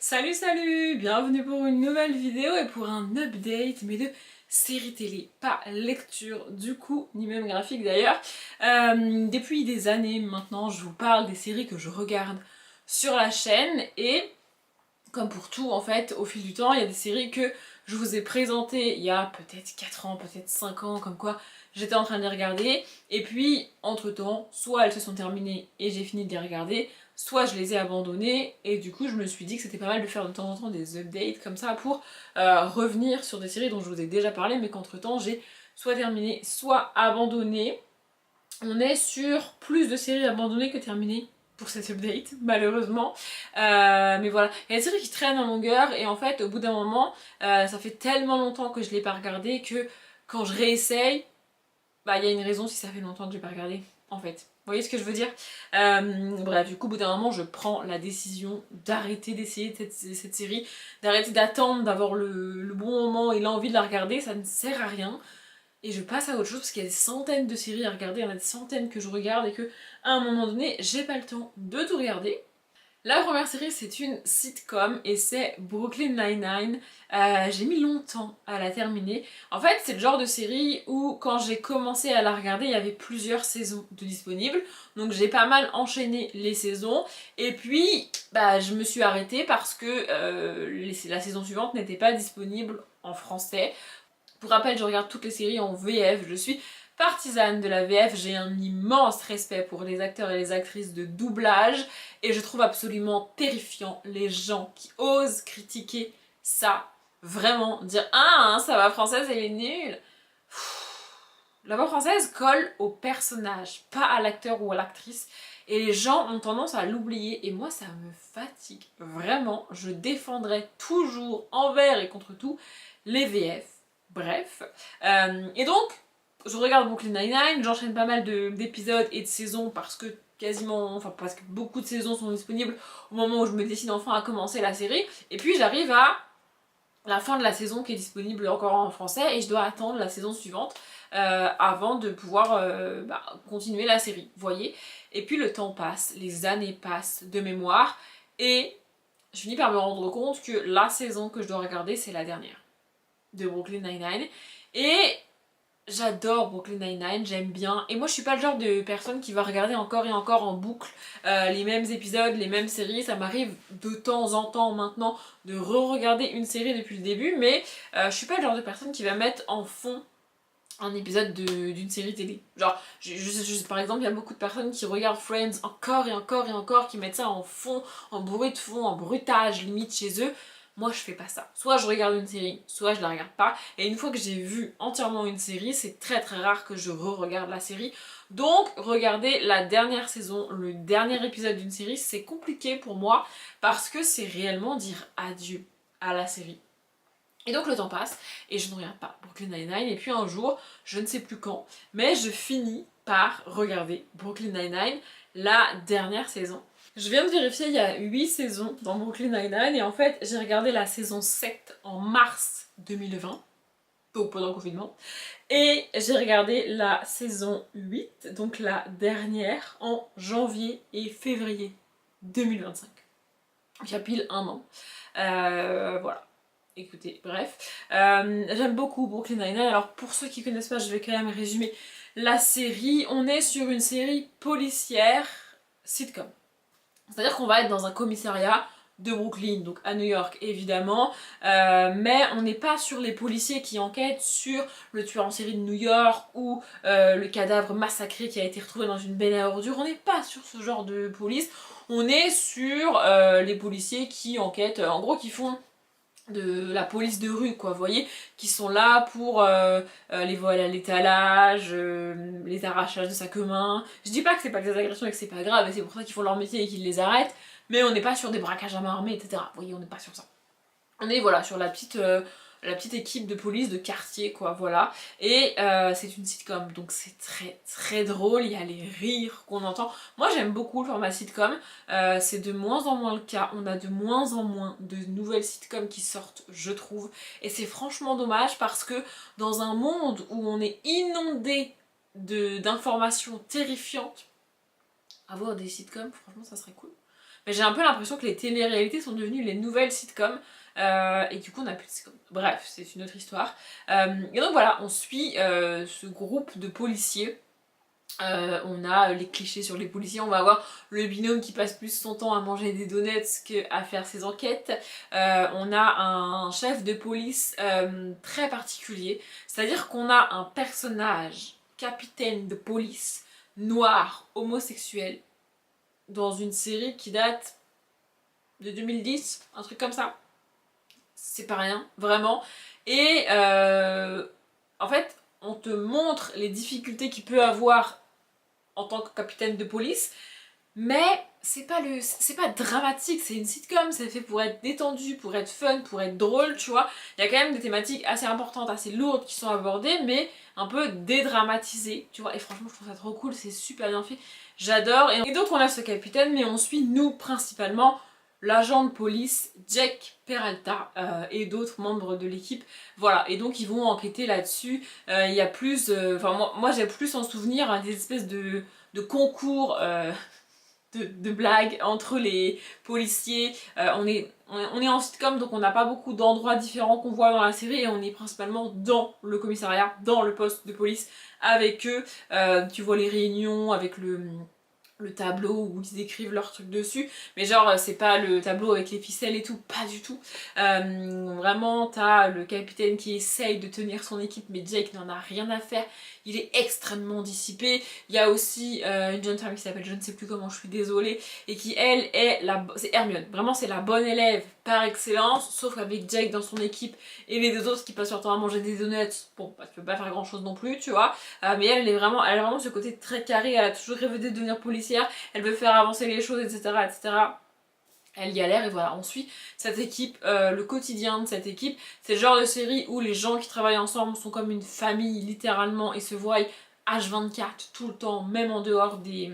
Salut salut, bienvenue pour une nouvelle vidéo et pour un update mais de série télé, pas lecture du coup, ni même graphique d'ailleurs. Depuis des années maintenant, je vous parle des séries que je regarde sur la chaîne et comme pour tout en fait, au fil du temps, il y a des séries que je vous ai présentées il y a peut-être 4 ans, peut-être 5 ans, comme quoi j'étais en train de les regarder, et puis entre temps, soit elles se sont terminées et j'ai fini de les regarder, soit je les ai abandonnées, et du coup je me suis dit que c'était pas mal de faire de temps en temps des updates comme ça pour revenir sur des séries dont je vous ai déjà parlé, mais qu'entre temps j'ai soit terminé, soit abandonné. On est sur plus de séries abandonnées que terminées pour cet update, malheureusement. Mais voilà, il y a des séries qui traînent en longueur et en fait, au bout d'un moment, ça fait tellement longtemps que je l'ai pas regardé que quand je réessaye, bah il y a une raison si ça fait longtemps que je l'ai pas regardé, en fait. Vous voyez ce que je veux dire? Bref, du coup, au bout d'un moment, je prends la décision d'arrêter d'essayer cette série, d'arrêter d'attendre, d'avoir le bon moment et l'envie de la regarder, ça ne sert à rien. Et je passe à autre chose parce qu'il y a des centaines de séries à regarder, il y en a des centaines que je regarde et que à un moment donné, j'ai pas le temps de tout regarder. La première série, c'est une sitcom et c'est Brooklyn Nine-Nine. J'ai mis longtemps à la terminer. En fait, c'est le genre de série où quand j'ai commencé à la regarder, il y avait plusieurs saisons de disponibles. Donc j'ai pas mal enchaîné les saisons. Et puis, bah, je me suis arrêtée parce que la saison suivante n'était pas disponible en français. Pour rappel, je regarde toutes les séries en VF, je suis partisane de la VF, j'ai un immense respect pour les acteurs et les actrices de doublage et je trouve absolument terrifiant les gens qui osent critiquer ça. Vraiment, dire ah, sa voix française elle est nulle. La voix française colle au personnage, pas à l'acteur ou à l'actrice. Et les gens ont tendance à l'oublier et moi ça me fatigue. Vraiment, je défendrai toujours envers et contre tout les VF. Bref. Et donc, je regarde Brooklyn Nine-Nine, j'enchaîne pas mal d'épisodes et de saisons parce que parce que beaucoup de saisons sont disponibles au moment où je me décide enfin à commencer la série. Et puis j'arrive à la fin de la saison qui est disponible encore en français et je dois attendre la saison suivante avant de pouvoir continuer la série, vous voyez. Et puis le temps passe, les années passent de mémoire et je finis par me rendre compte que la saison que je dois regarder c'est la dernière de Brooklyn Nine-Nine. Et j'adore Brooklyn Nine-Nine, j'aime bien. Et moi je suis pas le genre de personne qui va regarder encore et encore en boucle les mêmes épisodes, les mêmes séries. Ça m'arrive de temps en temps maintenant de re-regarder une série depuis le début, mais je suis pas le genre de personne qui va mettre en fond un épisode d'une série télé. Genre, par exemple, il y a beaucoup de personnes qui regardent Friends encore et encore et encore, qui mettent ça en fond, en bruit de fond, en bruitage limite chez eux. Moi, je fais pas ça. Soit je regarde une série, soit je la regarde pas. Et une fois que j'ai vu entièrement une série, c'est très très rare que je re-regarde la série. Donc, regarder la dernière saison, le dernier épisode d'une série, c'est compliqué pour moi parce que c'est réellement dire adieu à la série. Et donc le temps passe et je ne regarde pas Brooklyn Nine-Nine et puis un jour, je ne sais plus quand, mais je finis par regarder Brooklyn Nine-Nine, la dernière saison. Je viens de vérifier, il y a 8 saisons dans Brooklyn Nine-Nine et en fait j'ai regardé la saison 7 en mars 2020, donc pendant le confinement, et j'ai regardé la saison 8, donc la dernière, en janvier et février 2025. Il y a pile un an. Voilà. Écoutez, bref. J'aime beaucoup Brooklyn Nine-Nine. Alors pour ceux qui connaissent pas, je vais quand même résumer la série. On est sur une série policière sitcom. C'est-à-dire qu'on va être dans un commissariat de Brooklyn, donc à New York évidemment, mais on n'est pas sur les policiers qui enquêtent sur le tueur en série de New York ou le cadavre massacré qui a été retrouvé dans une benne à ordures. On n'est pas sur ce genre de police. On est sur les policiers qui enquêtent, en gros qui font de la police de rue, quoi, vous voyez, qui sont là pour les vols à l'étalage, les arrachages de sacs à main. Je dis pas que c'est pas des agressions et que c'est pas grave, et c'est pour ça qu'ils font leur métier et qu'ils les arrêtent, mais on n'est pas sur des braquages à main armée, etc. Vous voyez, on n'est pas sur ça. On est, voilà, sur la petite équipe de police de quartier, quoi, voilà. Et c'est une sitcom, donc c'est très très drôle, il y a les rires qu'on entend. Moi j'aime beaucoup le format sitcom, c'est de moins en moins le cas, on a de moins en moins de nouvelles sitcoms qui sortent, je trouve. Et c'est franchement dommage parce que dans un monde où on est inondé d'informations terrifiantes, avoir des sitcoms, franchement ça serait cool. Mais j'ai un peu l'impression que les télé-réalités sont devenues les nouvelles sitcoms. Et du coup on a plus de sitcoms. Bref, c'est une autre histoire. Et donc voilà, on suit ce groupe de policiers. On a les clichés sur les policiers, on va avoir le binôme qui passe plus son temps à manger des donuts qu'à faire ses enquêtes. On a un chef de police très particulier, c'est-à-dire qu'on a un personnage, capitaine de police, noir, homosexuel, dans une série qui date de 2010, un truc comme ça. C'est pas rien, vraiment. Et en fait, on te montre les difficultés qu'il peut avoir en tant que capitaine de police, mais c'est pas dramatique, c'est une sitcom, c'est fait pour être détendu, pour être fun, pour être drôle, tu vois. Il y a quand même des thématiques assez importantes, assez lourdes qui sont abordées, mais un peu dédramatisées, tu vois. Et franchement, je trouve ça trop cool, c'est super bien fait, j'adore. Et donc on a ce capitaine, mais on suit nous principalement l'agent de police Jack Peralta et d'autres membres de l'équipe. Voilà, et donc ils vont enquêter là-dessus. Il y a plus, enfin moi j'ai plus en souvenir hein, des espèces de concours de blagues entre les policiers. On est en sitcom donc on n'a pas beaucoup d'endroits différents qu'on voit dans la série et on est principalement dans le commissariat, dans le poste de police avec eux. Tu vois les réunions avec le tableau où ils écrivent leurs trucs dessus, mais genre c'est pas le tableau avec les ficelles et tout, pas du tout. Vraiment t'as le capitaine qui essaye de tenir son équipe mais Jake n'en a rien à faire, il est extrêmement dissipé. Il y a aussi une jeune femme qui s'appelle je ne sais plus comment, je suis désolée, et qui elle est c'est Hermione, vraiment c'est la bonne élève par excellence, sauf qu'avec Jake dans son équipe et les deux autres qui passent leur temps à manger des donuts, bon bah tu peux pas faire grand chose non plus tu vois. Mais elle a vraiment ce côté très carré, elle a toujours rêvé de devenir policière, elle veut faire avancer les choses, etc. etc. Elle galère et voilà, on suit cette équipe, le quotidien de cette équipe. C'est le genre de série où les gens qui travaillent ensemble sont comme une famille littéralement et se voient H24 tout le temps, même en dehors des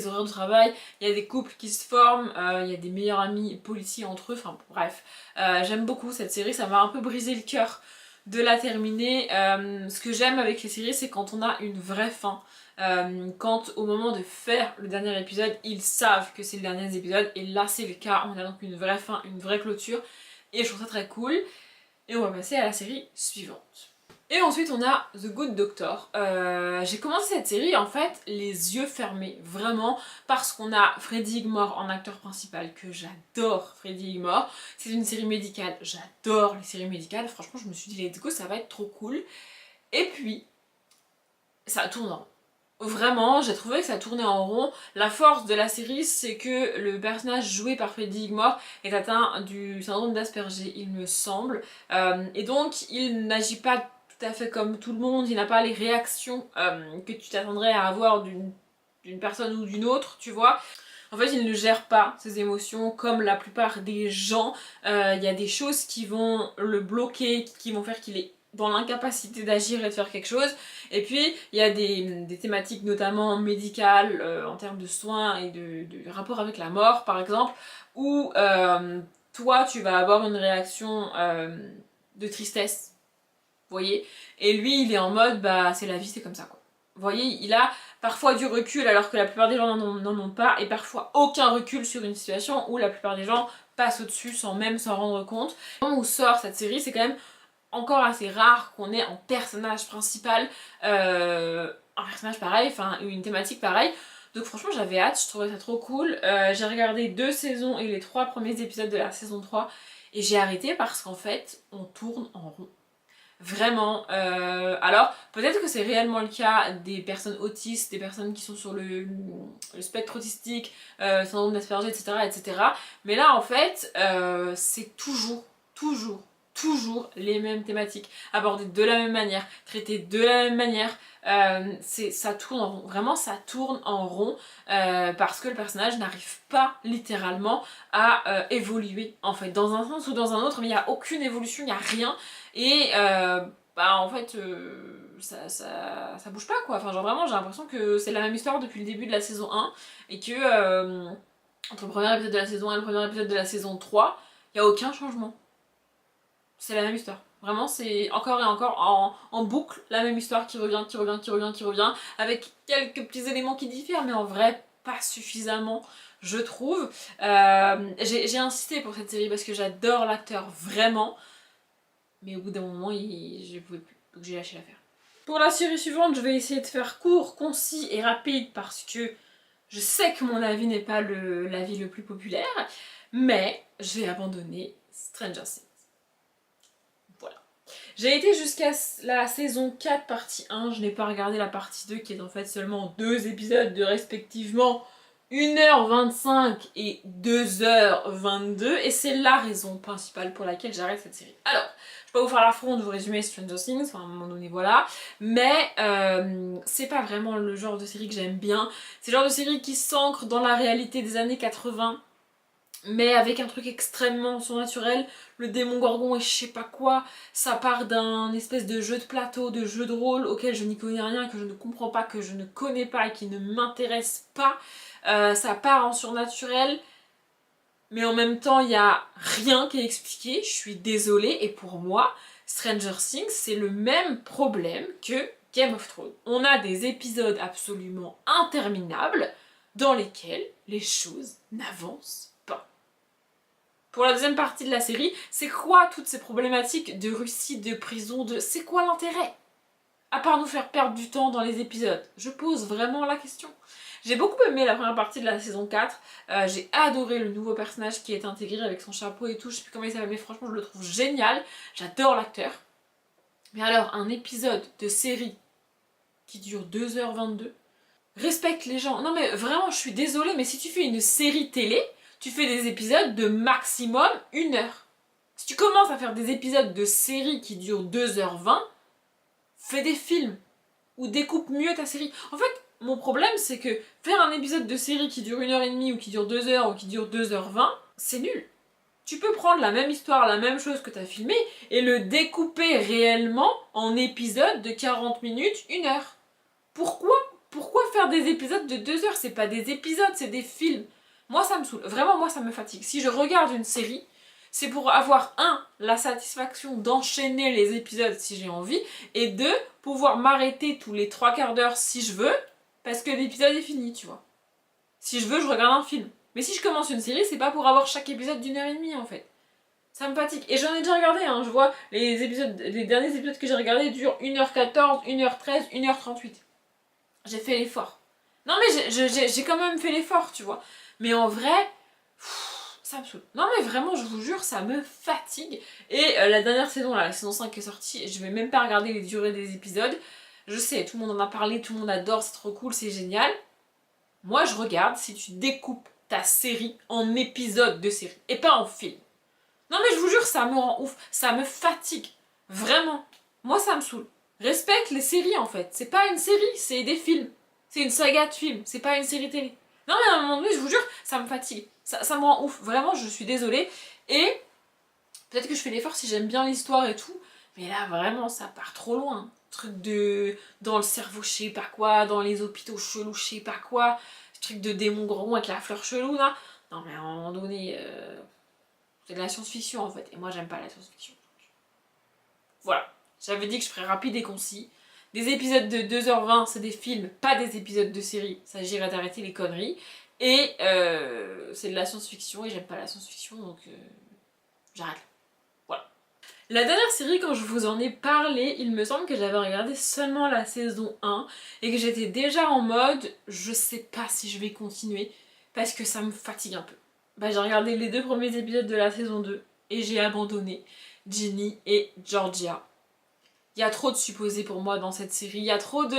horaires de travail. Il y a des couples qui se forment, il y a des meilleurs amis policiers entre eux, enfin bref. J'aime beaucoup cette série, ça m'a un peu brisé le cœur de la terminer. Ce que j'aime avec les séries, c'est quand on a une vraie fin. Quand au moment de faire le dernier épisode, ils savent que c'est le dernier épisode, et là c'est le cas, on a donc une vraie fin, une vraie clôture, et je trouve ça très cool. Et on va passer à la série suivante. Et ensuite on a The Good Doctor. J'ai commencé cette série en fait les yeux fermés, vraiment, parce qu'on a Freddie Highmore en acteur principal, que j'adore Freddie Highmore. C'est une série médicale, j'adore les séries médicales, franchement je me suis dit let's go, ça va être trop cool. Et puis, ça tourne en rond. Vraiment, j'ai trouvé que ça tournait en rond. La force de la série, c'est que le personnage joué par Freddie Highmore est atteint du syndrome d'Asperger, il me semble. Et donc, il n'agit pas tout à fait comme tout le monde, il n'a pas les réactions que tu t'attendrais à avoir d'une personne ou d'une autre, tu vois. En fait, il ne gère pas ses émotions comme la plupart des gens. Il y a des choses qui vont le bloquer, qui vont faire qu'il est dans l'incapacité d'agir et de faire quelque chose. Et puis, il y a des thématiques notamment médicales, en termes de soins et de rapport avec la mort, par exemple, où toi, tu vas avoir une réaction de tristesse, vous voyez. Et lui, il est en mode, bah, c'est la vie, c'est comme ça, quoi. Vous voyez, il a parfois du recul alors que la plupart des gens n'en ont pas, et parfois aucun recul sur une situation où la plupart des gens passent au-dessus sans même s'en rendre compte. Où sort cette série, c'est quand même encore assez rare qu'on ait un personnage principal, un personnage pareil, enfin une thématique pareille. Donc franchement j'avais hâte, je trouvais ça trop cool. J'ai regardé 2 saisons et les 3 premiers épisodes de la saison 3 et j'ai arrêté parce qu'en fait on tourne en rond. Vraiment. Alors, peut-être que c'est réellement le cas des personnes autistes, des personnes qui sont sur le spectre autistique, syndrome d'Asperger, etc., etc. Mais là, en fait, c'est toujours les mêmes thématiques, abordées de la même manière, traitées de la même manière. Ça tourne en rond, vraiment ça tourne en rond parce que le personnage n'arrive pas littéralement à évoluer en fait, dans un sens ou dans un autre, mais il n'y a aucune évolution, il n'y a rien. Et bah en fait ça bouge pas quoi, enfin genre vraiment j'ai l'impression que c'est la même histoire depuis le début de la saison 1 et que entre le premier épisode de la saison 1 et le premier épisode de la saison 3 il n'y a aucun changement. C'est la même histoire. Vraiment, c'est encore et encore en boucle la même histoire qui revient, avec quelques petits éléments qui diffèrent, mais en vrai, pas suffisamment, je trouve. J'ai insisté pour cette série parce que j'adore l'acteur vraiment, mais au bout d'un moment, je pouvais plus, donc j'ai lâché l'affaire. Pour la série suivante, je vais essayer de faire court, concis et rapide parce que je sais que mon avis n'est pas l'avis le plus populaire, mais j'ai abandonné Stranger Things. Voilà. J'ai été jusqu'à la saison 4, partie 1, je n'ai pas regardé la partie 2 qui est en fait seulement 2 épisodes de respectivement 1h25 et 2h22, et c'est la raison principale pour laquelle j'arrête cette série. Alors, je vais pas vous faire l'affront de vous résumer Stranger Things, enfin à un moment donné voilà, mais c'est pas vraiment le genre de série que j'aime bien. C'est le genre de série qui s'ancre dans la réalité des années 80, mais avec un truc extrêmement surnaturel, le démon Gorgon et je sais pas quoi, ça part d'un espèce de jeu de plateau, de jeu de rôle auquel je n'y connais rien, que je ne comprends pas, que je ne connais pas et qui ne m'intéresse pas. Ça part en surnaturel, mais en même temps il n'y a rien qui est expliqué, je suis désolée, et pour moi, Stranger Things c'est le même problème que Game of Thrones. On a des épisodes absolument interminables dans lesquels les choses n'avancent pas. Pour la deuxième partie de la série, c'est quoi toutes ces problématiques de Russie, de prison, de... C'est quoi l'intérêt? À part nous faire perdre du temps dans les épisodes. Je pose vraiment la question. J'ai beaucoup aimé la première partie de la saison 4. J'ai adoré le nouveau personnage qui est intégré avec son chapeau et tout. Je sais plus comment il s'appelle, mais franchement je le trouve génial. J'adore l'acteur. Mais alors, un épisode de série qui dure 2h22, respecte les gens. Non mais vraiment, je suis désolée, mais si tu fais une série télé, tu fais des épisodes de maximum 1h. Si tu commences à faire des épisodes de série qui durent 2h20, fais des films. Ou découpe mieux ta série. En fait, mon problème, c'est que faire un épisode de série qui dure 1h30 ou qui dure 2h ou qui dure 2h20, c'est nul. Tu peux prendre la même histoire, la même chose que tu as filmé et le découper réellement en épisodes de 40 minutes, 1h. Pourquoi faire des épisodes de 2h? C'est pas des épisodes, c'est des films. Moi, ça me saoule. Vraiment, moi, ça me fatigue. Si je regarde une série, c'est pour avoir, la satisfaction d'enchaîner les épisodes si j'ai envie, et 2, pouvoir m'arrêter tous les 3/4 d'heure si je veux, parce que l'épisode est fini, tu vois. Si je veux, je regarde un film. Mais si je commence une série, c'est pas pour avoir chaque épisode d'1h30 en fait. Ça me fatigue. Et j'en ai déjà regardé, je vois les derniers épisodes que j'ai regardés durent 1h14, 1h13, 1h38. J'ai fait l'effort. Non mais j'ai quand même fait l'effort, tu vois. Mais en vrai, ça me saoule. Non mais vraiment, je vous jure, ça me fatigue. Et la dernière saison, la saison 5 qui est sortie, je vais même pas regarder les durées des épisodes. Je sais, tout le monde en a parlé, tout le monde adore, c'est trop cool, c'est génial. Moi, je regarde si tu découpes ta série en épisodes de série et pas en film. Non mais je vous jure, ça me rend ouf, ça me fatigue. Vraiment. Moi, ça me saoule. Respecte les séries en fait. C'est pas une série, c'est des films. C'est une saga de films, c'est pas une série télé. Non mais à un moment donné, je vous jure, ça me fatigue. Ça me rend ouf. Vraiment, je suis désolée. Et peut-être que je fais l'effort si j'aime bien l'histoire et tout. Mais là, vraiment, ça part trop loin. Truc de... dans le cerveau, je sais pas quoi, dans les hôpitaux chelous, je sais pas quoi. Truc de démon gros avec la fleur chelou, là. Non mais à un moment donné... c'est de la science-fiction en fait, et moi j'aime pas la science-fiction. Voilà, j'avais dit que je ferais rapide et concis. Des épisodes de 2h20, c'est des films, pas des épisodes de série. Ça s'agirait d'arrêter les conneries. Et c'est de la science-fiction, et j'aime pas la science-fiction, donc j'arrête. Voilà. La dernière série, quand je vous en ai parlé, il me semble que j'avais regardé seulement la saison 1, et que j'étais déjà en mode, je sais pas si je vais continuer, parce que ça me fatigue un peu. J'ai regardé les 2 premiers épisodes de la saison 2 et j'ai abandonné Ginny et Georgia. Il y a trop de supposés pour moi dans cette série, il y a trop de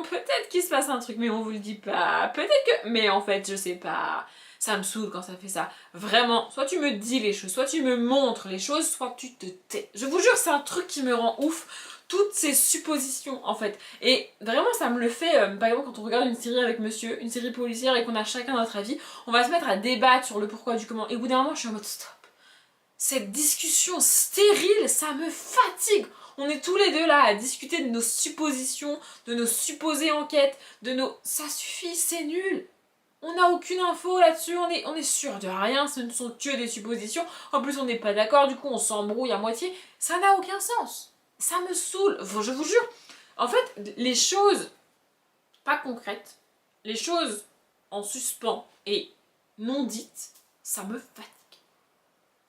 peut-être qu'il se passe un truc mais on vous le dit pas, peut-être que... Mais en fait je sais pas, ça me saoule quand ça fait ça. Vraiment, soit tu me dis les choses, soit tu me montres les choses, soit tu te tais. Je vous jure c'est un truc qui me rend ouf. Toutes ces suppositions en fait. Et vraiment ça me le fait, par exemple quand on regarde une série avec monsieur, une série policière et qu'on a chacun notre avis, on va se mettre à débattre sur le pourquoi du comment. Et au bout d'un moment je suis en mode stop. Cette discussion stérile, ça me fatigue. On est tous les deux là à discuter de nos suppositions, de nos supposées enquêtes, de nos... Ça suffit, c'est nul. On n'a aucune info là-dessus, on est sûr de rien, ce ne sont que des suppositions. En plus on n'est pas d'accord, du coup on s'embrouille à moitié. Ça n'a aucun sens. Ça me saoule, je vous jure. En fait, les choses pas concrètes, les choses en suspens et non dites, ça me fatigue.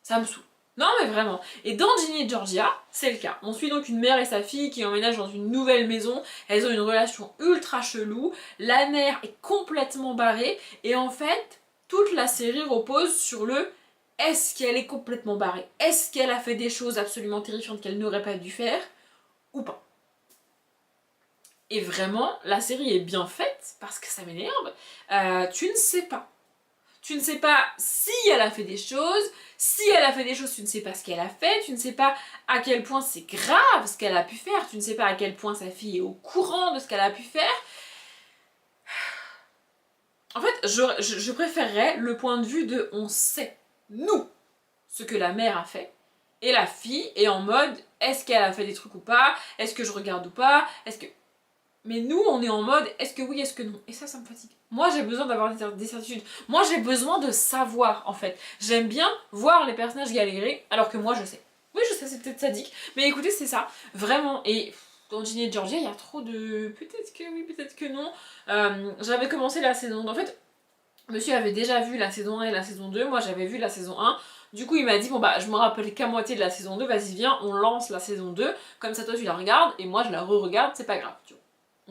Ça me saoule. Non mais vraiment. Et dans Ginny et Georgia, c'est le cas. On suit donc une mère et sa fille qui emménagent dans une nouvelle maison. Elles ont une relation ultra chelou. La mère est complètement barrée. Et en fait, toute la série repose sur le est-ce qu'elle est complètement barrée? Est-ce qu'elle a fait des choses absolument terrifiantes qu'elle n'aurait pas dû faire? Ou pas? Et vraiment, la série est bien faite, parce que ça m'énerve. Tu ne sais pas. Tu ne sais pas si elle a fait des choses. Si elle a fait des choses, tu ne sais pas ce qu'elle a fait. Tu ne sais pas à quel point c'est grave ce qu'elle a pu faire. Tu ne sais pas à quel point sa fille est au courant de ce qu'elle a pu faire. En fait, je préférerais le point de vue de on sait, nous, ce que la mère a fait. Et la fille est en mode, est-ce qu'elle a fait des trucs ou pas? Est-ce que je regarde ou pas? Est-ce que... Mais nous, on est en mode, est-ce que oui, est-ce que non? Et ça me fatigue. Moi, j'ai besoin d'avoir des certitudes. Moi, j'ai besoin de savoir, en fait. J'aime bien voir les personnages galérer, alors que moi, je sais. Oui, je sais, c'est peut-être sadique. Mais écoutez, c'est ça. Vraiment. Et dans Ginny et Georgia, il y a trop de... Peut-être que oui, peut-être que non. J'avais commencé la saison... En fait, monsieur avait déjà vu la saison 1 et la saison 2. Moi, j'avais vu la saison 1. Du coup, il m'a dit, bon bah, je me rappelle qu'à moitié de la saison 2, vas-y, viens, on lance la saison 2. Comme ça, toi, tu la regardes, et moi, je la re-regarde, c'est pas grave, tu vois.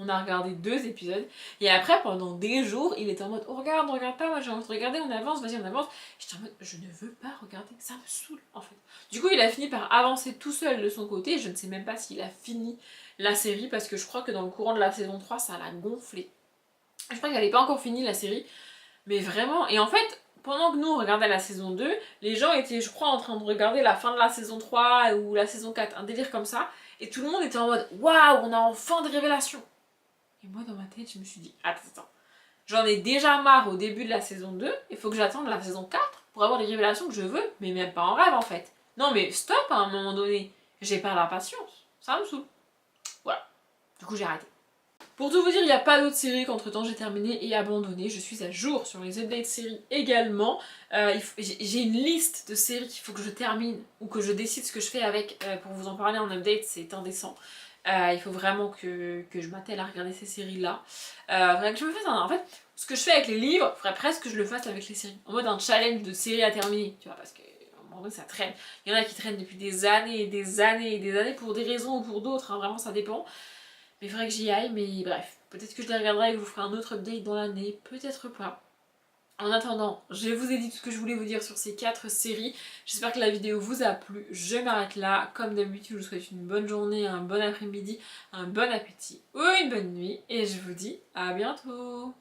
On a regardé 2 épisodes, et après, pendant des jours, il était en mode, oh regarde, on regarde pas, moi j'ai envie de regarder, on avance, vas-y, on avance. J'étais en mode, je ne veux pas regarder, ça me saoule, en fait. Du coup, il a fini par avancer tout seul de son côté, et je ne sais même pas s'il a fini la série, parce que je crois que dans le courant de la saison 3, ça l'a gonflé. Je crois qu'il n'avait pas encore fini la série, mais vraiment, et en fait, pendant que nous on regardait la saison 2, les gens étaient, je crois, en train de regarder la fin de la saison 3 ou la saison 4, un délire comme ça, et tout le monde était en mode, waouh, on a enfin des révélations. Et moi, dans ma tête, je me suis dit, attends, j'en ai déjà marre au début de la saison 2, il faut que j'attende la saison 4 pour avoir les révélations que je veux, mais même pas en rêve en fait. Non mais stop à un moment donné, j'ai pas la patience, ça me saoule. Voilà, du coup j'ai arrêté. Pour tout vous dire, il n'y a pas d'autres séries qu'entre temps j'ai terminé et abandonné. Je suis à jour sur les updates séries également. J'ai une liste de séries qu'il faut que je termine ou que je décide ce que je fais avec pour vous en parler en update, c'est indécent. Il faut vraiment que je m'attelle à regarder ces séries-là. Faudrait que je me fasse en fait, ce que je fais avec les livres, il faudrait presque que je le fasse avec les séries. En mode un challenge de séries à terminer, tu vois, parce que à un moment donné ça traîne. Il y en a qui traînent depuis des années et des années et des années pour des raisons ou pour d'autres, hein, vraiment ça dépend. Mais il faudrait que j'y aille, mais bref. Peut-être que je les regarderai et que je vous ferai un autre update dans l'année, peut-être pas. En attendant, je vous ai dit tout ce que je voulais vous dire sur ces 4 séries. J'espère que la vidéo vous a plu. Je m'arrête là. Comme d'habitude, je vous souhaite une bonne journée, un bon après-midi, un bon appétit ou une bonne nuit. Et je vous dis à bientôt.